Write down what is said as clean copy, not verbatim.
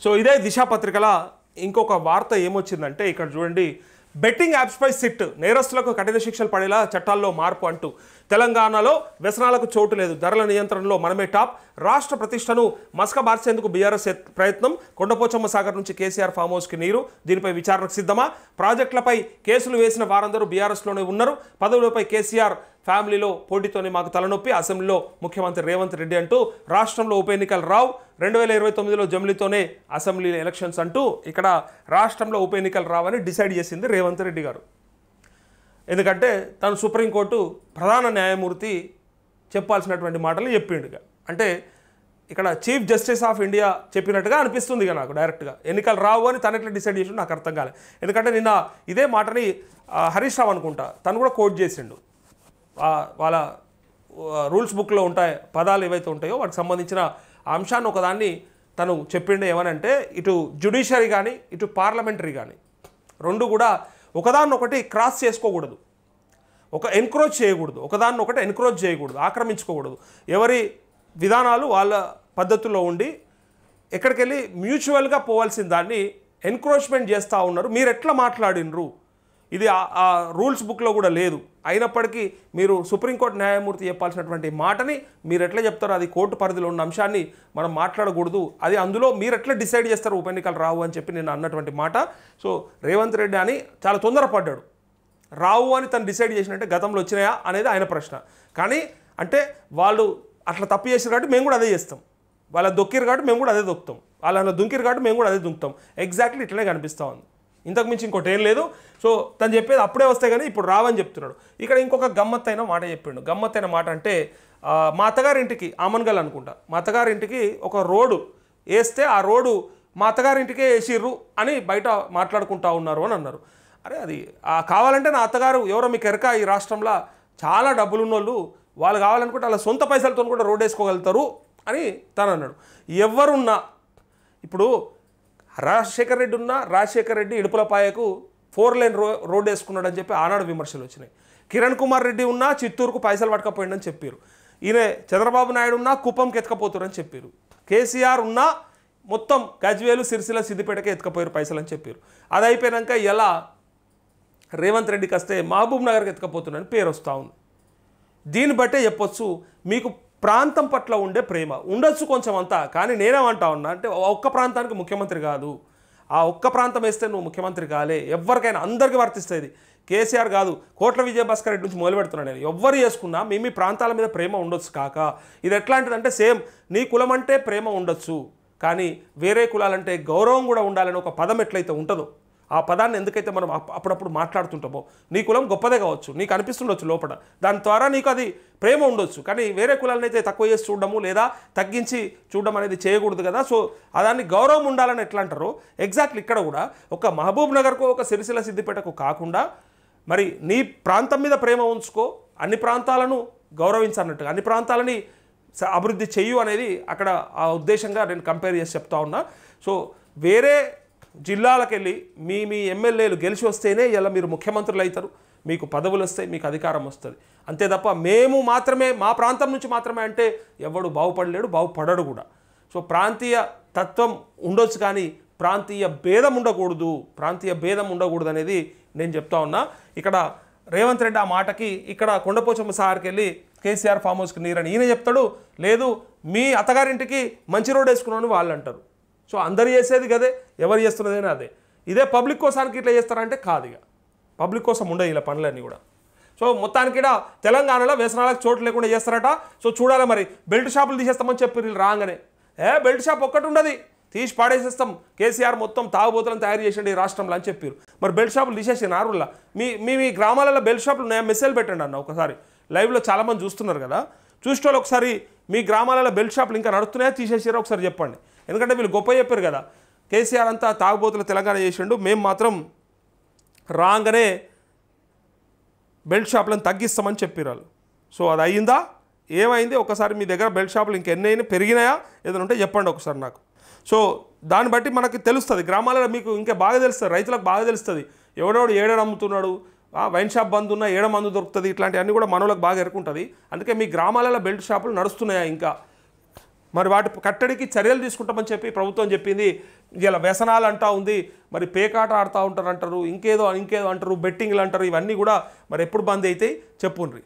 So ఇదే దిశ పత్రికల ఇంకొక వార్త ఏమొచ్చిందంటే ఇక్కడ చూడండి, బెట్టింగ్ యాప్స్పై సిట్, నేరస్తులకు కఠిన శిక్షలు పడేలా చట్టాల్లో మార్పు అంటూ తెలంగాణలో వ్యసనాలకు చోటు లేదు, ధరల నియంత్రణలో మనమే టాప్, రాష్ట్ర ప్రతిష్టను మసకబార్చేందుకు బీఆర్ఎస్ ప్రయత్నం, కొండపోచమ్మ సాగర్ నుంచి కేసీఆర్ ఫామ్ హౌస్కి నీరు, దీనిపై విచారణకు సిద్ధమా, ప్రాజెక్టులపై కేసులు వేసిన వారందరూ బీఆర్ఎస్లోనే ఉన్నారు, పదవులపై కేసీఆర్ ఫ్యామిలీలో పోటీతోనే మాకు తలనొప్పి, అసెంబ్లీలో ముఖ్యమంత్రి రేవంత్ రెడ్డి అంటూ, రాష్ట్రంలో ఉప ఎన్నికలు రావు, 2029లో జమిలీతోనే అసెంబ్లీ ఎలక్షన్స్ అంటూ ఇక్కడ రాష్ట్రంలో ఉప ఎన్నికలు రావని డిసైడ్ చేసింది రేవంత్ రెడ్డి గారు. ఎందుకంటే తను సుప్రీంకోర్టు ప్రధాన న్యాయమూర్తి చెప్పాల్సినటువంటి మాటలు చెప్పిండుగా. అంటే ఇక్కడ చీఫ్ జస్టిస్ ఆఫ్ ఇండియా చెప్పినట్టుగా అనిపిస్తుంది ఇక నాకు డైరెక్ట్గా. ఎన్నికలు రావు అని తను ఎట్లా డిసైడ్ చేసిండు నాకు అర్థం కాలేదు. ఎందుకంటే నిన్న ఇదే మాటని హరీష్ రావు అనుకుంటా తను కూడా కోట్ చేసిండు. వాళ్ళ రూల్స్ బుక్లో ఉంటాయి పదాలు ఏవైతే ఉంటాయో వాటికి సంబంధించిన అంశాన్ని ఒకదాన్ని తను చెప్పిండు. ఏమనంటే ఇటు జ్యుడిషియరీ కానీ ఇటు పార్లమెంటరీ కానీ రెండు కూడా ఒకదాన్నొకటి క్రాస్ చేసుకోకూడదు, ఎన్క్రోచ్ చేయకూడదు, ఒకదాన్నొకటి ఎన్క్రోచ్ చేయకూడదు, ఆక్రమించుకోకూడదు. ఎవరి విధానాలు వాళ్ళ పద్ధతుల్లో ఉండి ఎక్కడికి వెళ్ళి మ్యూచువల్గా పోవాల్సిన దాన్ని ఎన్క్రోచ్మెంట్ చేస్తూ ఉన్నారు. మీరు ఎట్లా మాట్లాడినరు ఇది ఆ రూల్స్ బుక్లో కూడా లేదు. అయినప్పటికీ మీరు సుప్రీంకోర్టు న్యాయమూర్తి చెప్పాల్సినటువంటి మాటని మీరు ఎట్లా చెప్తారో అది కోర్టు పరిధిలో ఉన్న అంశాన్ని మనం మాట్లాడకూడదు, అది అందులో మీరు ఎట్లా డిసైడ్ చేస్తారు ఉప ఎన్నికలు రావు అని చెప్పి నేను అన్నటువంటి మాట. సో రేవంత్ రెడ్డి అని చాలా తొందరపడ్డాడు. రావు అని తను డిసైడ్ చేసినట్టే గతంలో వచ్చినాయా అనేది ఆయన ప్రశ్న. కానీ అంటే వాళ్ళు అట్లా తప్పు చేసారు కాబట్టి మేము కూడా అదే చేస్తాం, వాళ్ళ దొక్కిరు కాబట్టి మేము కూడా అదే దొక్కుతాం, వాళ్ళ దుంకిరు కాబట్టి మేము కూడా అదే దుంకుతాం. ఎగ్జాక్ట్లీ ఇట్లనే కనిపిస్తూ ఉంది, ఇంతకు మించి ఇంకోటి ఏం లేదు. సో తను చెప్పేది అప్పుడే వస్తాయి కానీ ఇప్పుడు రావని చెప్తున్నాడు. ఇక్కడ ఇంకొక గమ్మత్తైన మాట చెప్పిండు. గమ్మత్తైన మాట అంటే మా అత్తగారింటికి ఆమన్గల్ అనుకుంటా, మా అత్తగారింటికి ఒక రోడ్డు వేస్తే ఆ రోడ్డు మా అత్తగారింటికే వేసిర్రు అని బయట మాట్లాడుకుంటా ఉన్నారు అని అన్నారు. అరే అది కావాలంటే నా అత్తగారు ఎవరో మీకు ఎరక ఈ రాష్ట్రంలో చాలా డబ్బులున్నోళ్ళు, వాళ్ళు కావాలనుకుంటే వాళ్ళ సొంత పైసలతో కూడా రోడ్ వేసుకోగలుగుతారు అని తను అన్నాడు. ఎవరున్నా ఇప్పుడు రాజశేఖర్ రెడ్డి ఉన్నా, రాజశేఖర్ రెడ్డి ఇడుపులపాయకు 4 లేన్ రోడ్ వేసుకున్నాడు అని చెప్పి ఆనాడు విమర్శలు వచ్చినాయి. కిరణ్ కుమార్ రెడ్డి ఉన్నా చిత్తూరుకు పైసలు పట్టుకపోయిండని చెప్పారు. ఈయన చంద్రబాబు నాయుడు ఉన్నా కుప్పంకి ఎత్తుకపోతారని చెప్పారు. కేసీఆర్ ఉన్నా మొత్తం గజ్వేలు సిరిసిల్ల సిద్దిపేటకే ఎత్తుకపోయారు పైసలు అని చెప్పారు. అది అయిపోయాక ఎలా రేవంత్ రెడ్డికి వస్తే మహబూబ్ నగర్కి ఎత్తుకపోతున్నారని పేరు వస్తూ ఉంది. దీన్ని బట్టే చెప్పొచ్చు మీకు ప్రాంతం పట్ల ఉండే ప్రేమ ఉండొచ్చు కొంచెం అంతా. కానీ నేనేమంటా ఉన్నా అంటే ఒక్క ప్రాంతానికి ముఖ్యమంత్రి కాదు, ఆ ఒక్క ప్రాంతం వేస్తే నువ్వు ముఖ్యమంత్రి కాలే, ఎవరికైనా అందరికీ వర్తిస్తుంది. కేసీఆర్ కాదు కోట్ల విజయభాస్కర్ రెడ్డి నుంచి మొదలు పెడుతున్నాడు. నేను ఎవరు చేసుకున్నా మీ ప్రాంతాల మీద ప్రేమ ఉండొచ్చు కాక, ఇది ఎట్లాంటిదంటే సేమ్ నీ కులం అంటే ప్రేమ ఉండొచ్చు కానీ వేరే కులాలంటే గౌరవం కూడా ఉండాలని ఒక పదం ఎట్లయితే ఉంటుందో ఆ పదాన్ని ఎందుకైతే మనం అప్పుడప్పుడు మాట్లాడుతుంటామో, నీ కులం గొప్పదే కావచ్చు, నీకు అనిపిస్తుండొచ్చు లోపల, దాని ద్వారా నీకు అది ప్రేమ ఉండొచ్చు. కానీ వేరే కులాలను అయితే తక్కువ చేసి చూడడము లేదా తగ్గించి చూడడం అనేది చేయకూడదు కదా. సో దాన్ని గౌరవం ఉండాలని ఎట్లా అంటారో ఎగ్జాక్ట్లీ ఇక్కడ కూడా ఒక మహబూబ్ నగర్కు ఒక సిరిసిల్ల సిద్దిపేటకు కాకుండా మరి నీ ప్రాంతం మీద ప్రేమ ఉంచుకో, అన్ని ప్రాంతాలను గౌరవించన్నట్టుగా అన్ని ప్రాంతాలని అభివృద్ధి చెయ్యు అనేది అక్కడ ఆ ఉద్దేశంగా నేను కంపేర్ చేసి చెప్తా ఉన్నా. సో వేరే జిల్లాలకు వెళ్ళి మీ ఎమ్మెల్యేలు గెలిచి వస్తేనే ఇలా మీరు ముఖ్యమంత్రులు అవుతారు, మీకు పదవులు వస్తాయి, మీకు అధికారం వస్తుంది. అంతే తప్ప మేము మాత్రమే మా ప్రాంతం నుంచి మాత్రమే అంటే ఎవడు బాగుపడలేడు, బాగుపడడు కూడా. సో ప్రాంతీయ తత్వం ఉండొచ్చు కానీ ప్రాంతీయ భేదం ఉండకూడదు అనేది నేను చెప్తా ఉన్నా. ఇక్కడ రేవంత్ రెడ్డి ఆ మాటకి ఇక్కడ కొండపోచమ్మ సార్కి వెళ్ళి కేసీఆర్ ఫామ్ హౌస్కి నీరని ఈయన చెప్తాడు, లేదు మీ అత్తగారింటికి మంచి రోడ్ వేసుకున్నాను వాళ్ళు అంటారు. సో అందరు చేసేది కదే, ఎవరు చేస్తున్నదేనా అదే. ఇదే పబ్లిక్ కోసానికి ఇట్లా చేస్తారంటే కాదు, ఇక పబ్లిక్ కోసం ఉండదు ఇలా పనులన్నీ కూడా. సో మొత్తానికి ఇక్కడ తెలంగాణలో వ్యసనాలకు చోటు లేకుండా చేస్తారట. సో చూడాలి మరి బెల్ట్ షాపులు తీసేస్తామని చెప్పి వీళ్ళు రాగానే బెల్ట్ షాప్ ఒక్కటి ఉండదు తీసి పాడేసేస్తాం, కేసీఆర్ మొత్తం తాగుబోతులను తయారు చేసిండు ఈ రాష్ట్రంలో అని చెప్పారు. మరి బెల్ట్ షాపులు తీసేసి నారుల్లా మీ గ్రామాలలో బెల్ట్ షాపులు నేను మెసేజ్ పెట్టండి అన్న ఒకసారి, లైవ్లో చాలామంది చూస్తున్నారు కదా, చూసిన వాళ్ళు ఒకసారి మీ గ్రామాలలో బెల్ట్ షాపులు ఇంకా నడుస్తున్నాయా తీసేసారో ఒకసారి చెప్పండి. ఎందుకంటే వీళ్ళు గొప్ప చెప్పారు కదా, కేసీఆర్ అంతా తాగుబోతుల తెలంగాణ చేసిండు, మేము మాత్రం రాగానే బెల్ట్ షాపులను తగ్గిస్తామని చెప్పారు వాళ్ళు. సో అది అయ్యిందా, ఏమైంది, ఒకసారి మీ దగ్గర బెల్ట్ షాపులు ఇంకెన్నైనా పెరిగినాయా ఏదైనా ఉంటే చెప్పండి ఒకసారి నాకు. సో దాన్ని బట్టి మనకి తెలుస్తుంది, గ్రామాలలో మీకు ఇంకా బాగా తెలుస్తుంది, రైతులకు బాగా తెలుస్తుంది ఎవడెవడు ఏడాడు అమ్ముతున్నాడు, వైన్ షాప్ బంద్ ఉన్నా ఏడ మందు దొరుకుతుంది, ఇట్లాంటివన్నీ కూడా మనోళ్ళకి బాగా ఎరుకుంటుంది. అందుకే మీ గ్రామాలలో బెల్ట్ షాపులు నడుస్తున్నాయా ఇంకా మరి వాటి కట్టడికి చర్యలు తీసుకుంటామని చెప్పి ప్రభుత్వం చెప్పింది. ఇలా వ్యసనాలు అంటా ఉంది, మరి పేకాట ఆడుతూ ఉంటారు అంటారు, ఇంకేదో అంటారు, బెట్టింగ్లు అంటారు. ఇవన్నీ కూడా మరి ఎప్పుడు బంద్ అవుతాయి చెప్పుండ్రి.